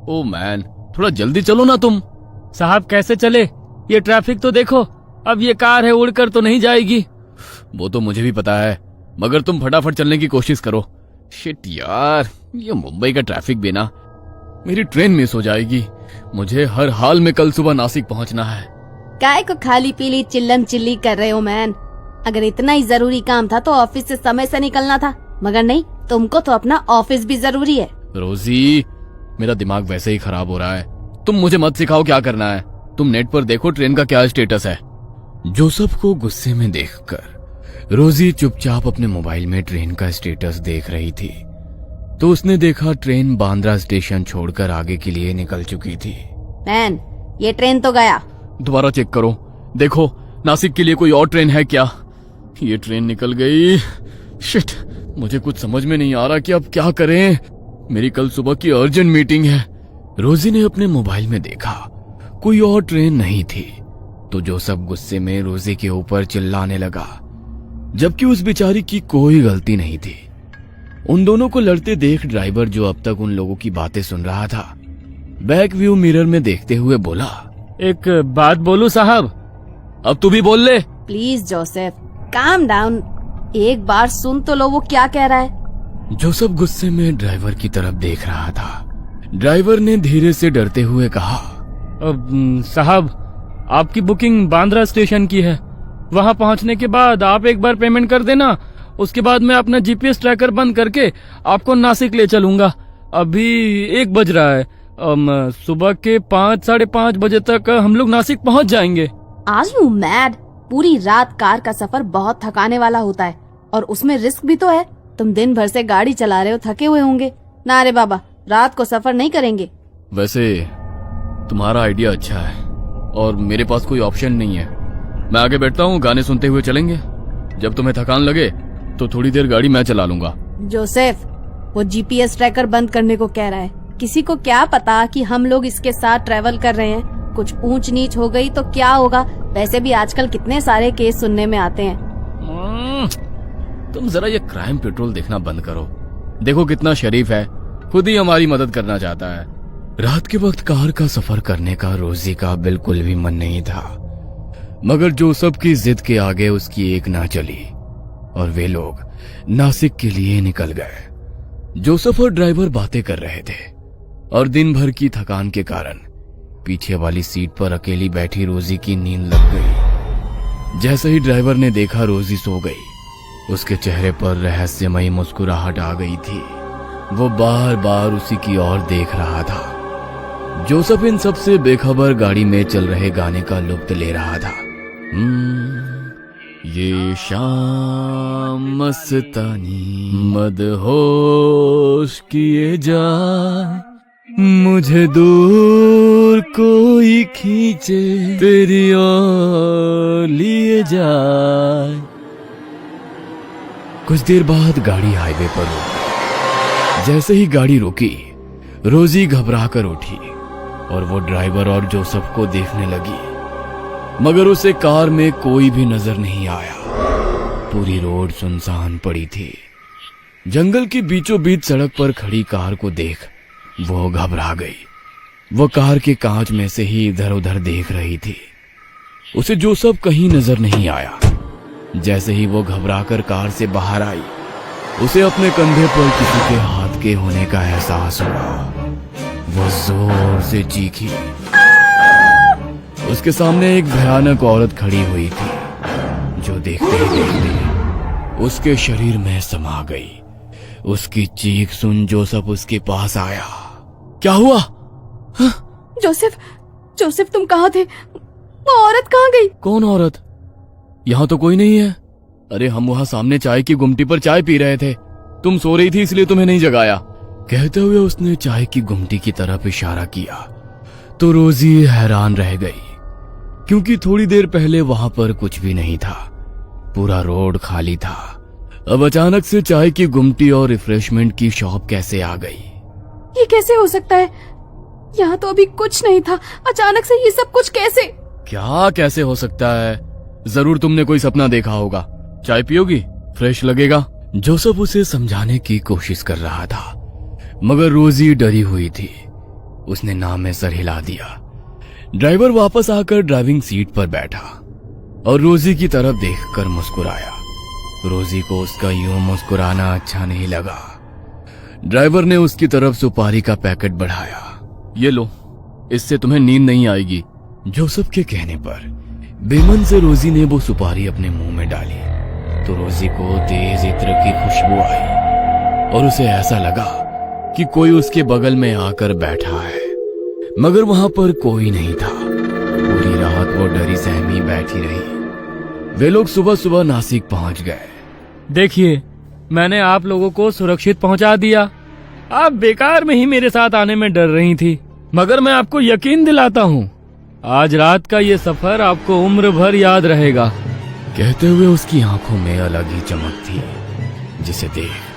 Oh man, थोड़ा जल्दी चलो ना तुम। साहब कैसे चले, ये ट्रैफिक तो देखो, अब ये कार है उड़कर तो नहीं जाएगी। वो तो मुझे भी पता है, मगर तुम फटाफट चलने की कोशिश करो। शिट यार, ये मुंबई का ट्रैफिक भी ना, मेरी ट्रेन मिस हो जाएगी। मुझे हर हाल में कल सुबह नासिक पहुंचना है। काय को खाली पीली चिल्लम चिल्ली कर रहे हो मैन? अगर इतना ही जरूरी काम था तो ऑफिस से समय से निकलना था, मगर नहीं, तुमको तो अपना ऑफिस भी जरूरी है। रोजी, मेरा दिमाग वैसे ही खराब हो रहा है, तुम मुझे मत सिखाओ क्या करना है। तुम नेट पर देखो ट्रेन का क्या स्टेटस है। जोसेफ को गुस्से में देखकर रोजी चुपचाप अपने मोबाइल में ट्रेन का स्टेटस देख रही थी, तो उसने देखा ट्रेन बांद्रा स्टेशन छोड़कर आगे के लिए निकल चुकी थी। मैन, ये ट्रेन तो गया। दोबारा चेक करो, देखो नासिक के लिए कोई और ट्रेन है क्या। ये ट्रेन निकल गई। शिट, मुझे कुछ समझ में नहीं आ रहा कि अब क्या करें। मेरी कल सुबह की अर्जेंट मीटिंग है। रोजी ने अपने मोबाइल में देखा, कोई और ट्रेन नहीं थी, तो जोसेफ गुस्से में रोजी के ऊपर चिल्लाने लगा, जबकि उस बेचारी की कोई गलती नहीं थी। उन दोनों को लड़ते देख ड्राइवर, जो अब तक उन लोगों की बातें सुन रहा था, बैक व्यू मिरर में देखते हुए बोला, एक बात बोलूं साहब? अब तू भी बोल ले। प्लीज जोसेफ, काम डाउन, एक बार सुन तो लो वो क्या कह रहा है। जोसेफ गुस्से में ड्राइवर की तरफ देख रहा था। ड्राइवर ने धीरे से डरते हुए कहा, साहब, आपकी बुकिंग बांद्रा स्टेशन की है। वहां पहुंचने के बाद आप एक बार पेमेंट कर देना, उसके बाद मैं अपना जीपीएस ट्रैकर बंद करके आपको नासिक ले चलूंगा। अभी 1 बज रहा है, सुबह के 5, साढ़े 5 बजे तक हम लोग नासिक पहुंच जाएंगे। आज यू मैड? पूरी रात कार का सफर बहुत थकाने वाला होता है, और उसमें रिस्क भी तो है। तुम दिन भर से गाड़ी चला रहे हो, थके हुए होंगे ना। रे बाबा, रात को सफर नहीं करेंगे। वैसे तुम्हारा आइडिया अच्छा है, और मेरे पास कोई ऑप्शन नहीं है। मैं आगे बैठता हूँ, गाने सुनते हुए चलेंगे। जब तुम्हें थकान लगे तो थोड़ी देर गाड़ी मैं चला लूंगा। जोसेफ, वो जीपीएस ट्रैकर बंद करने को कह रहा है। किसी को क्या पता कि हम लोग इसके साथ ट्रेवल कर रहे हैं। कुछ ऊंच नीच हो गई तो क्या होगा? वैसे भी आजकल कितने सारे केस सुनने में आते हैं। तुम जरा ये क्राइम पेट्रोल देखना बंद करो। देखो कितना शरीफ है, खुद ही हमारी मदद करना चाहता है। रात के वक्त कार का सफर करने का रोजी का बिल्कुल भी मन नहीं था, मगर जोसेफ की जिद के आगे उसकी एक ना चली और वे लोग नासिक के लिए निकल गए। जोसेफ और ड्राइवर बातें कर रहे थे, और दिन भर की थकान के कारण पीछे वाली सीट पर अकेली बैठी रोजी की नींद लग गई। जैसे ही ड्राइवर ने देखा रोजी सो गई, उसके चेहरे पर रहस्यमयी मुस्कुराहट आ गई थी। वो बार बार उसी की ओर देख रहा था। जोसेफ इन सब से बेखबर गाड़ी में चल रहे गाने का लुत्फ ले रहा था। ये शाम मस्तानी मदहोश किए जाए, मुझे दूर कोई खींचे तेरी ओर लिए जाए। कुछ देर बाद गाड़ी हाईवे पर रुकी। जैसे ही गाड़ी रुकी, रोजी घबरा कर उठी और वो ड्राइवर और जोसेफ को देखने लगी, मगर उसे कार में कोई भी नजर नहीं आया। पूरी रोड सुनसान पड़ी थी। जंगल के बीचों बीच सड़क पर खड़ी कार को देख वो घबरा गई। वो कार के कांच में से ही इधर उधर देख रही थी। उसे जोसेफ कहीं नजर नहीं आया। जैसे ही वो घबराकर कार से बाहर आई, उसे अपने कंधे पर किसी के हाथ के होने का एहसास हुआ। वो जोर से चीखी। उसके सामने एक भयानक औरत खड़ी हुई थी, जो देखते ही देखते उसके शरीर में समा गई। उसकी चीख सुन जोसेफ उसके पास आया। क्या हुआ? जोसेफ, जोसेफ तुम कहाँ थे? वो औरत कहाँ गई? कौन औरत? यहाँ तो कोई नहीं है। अरे हम वहाँ सामने चाय की गुमटी पर चाय पी रहे थे। तुम सो रही थी इसलिए तुम्हें नहीं जगाया। कहते हुए उसने चाय की गुमटी की तरफ इशारा किया, तो रोजी हैरान रह गई, क्योंकि थोड़ी देर पहले वहां पर कुछ भी नहीं था। पूरा रोड खाली था। अब अचानक से चाय की गुमटी और रिफ्रेशमेंट की शॉप कैसे आ गई? ये कैसे हो सकता है? यहाँ तो अभी कुछ नहीं था, अचानक से ये सब कुछ कैसे? क्या कैसे हो सकता है? जरूर तुमने कोई सपना देखा होगा। चाय पियोगी? फ्रेश लगेगा। जोसेफ उसे समझाने की कोशिश कर रहा था, मगर रोजी डरी हुई थी। उसने नाम में सर हिला दिया। ड्राइवर वापस आकर ड्राइविंग सीट पर बैठा और रोजी की तरफ देखकर मुस्कुराया। रोजी को उसका यूं मुस्कुराना अच्छा नहीं लगा। ड्राइवर ने उसकी तरफ सुपारी का पैकेट बढ़ाया। ये लो, इससे तुम्हें नींद नहीं आएगी। जोसेफ के कहने पर बेमन से रोजी ने वो सुपारी अपने मुंह में डाली तो रोजी को तेज इत्र की खुशबू आई और उसे ऐसा लगा कि कोई उसके बगल में आकर बैठा है, मगर वहां पर कोई नहीं था। पूरी रात वो डरी सहमी बैठी रही। वे लोग सुबह सुबह नासिक पहुंच गए। देखिए, मैंने आप लोगों को सुरक्षित पहुंचा दिया। आप बेकार में ही मेरे साथ आने में डर रही थी, मगर मैं आपको यकीन दिलाता हूँ, आज रात का ये सफर आपको उम्र भर याद रहेगा। कहते हुए उसकी आंखों में अलग ही चमक थी जिसे देख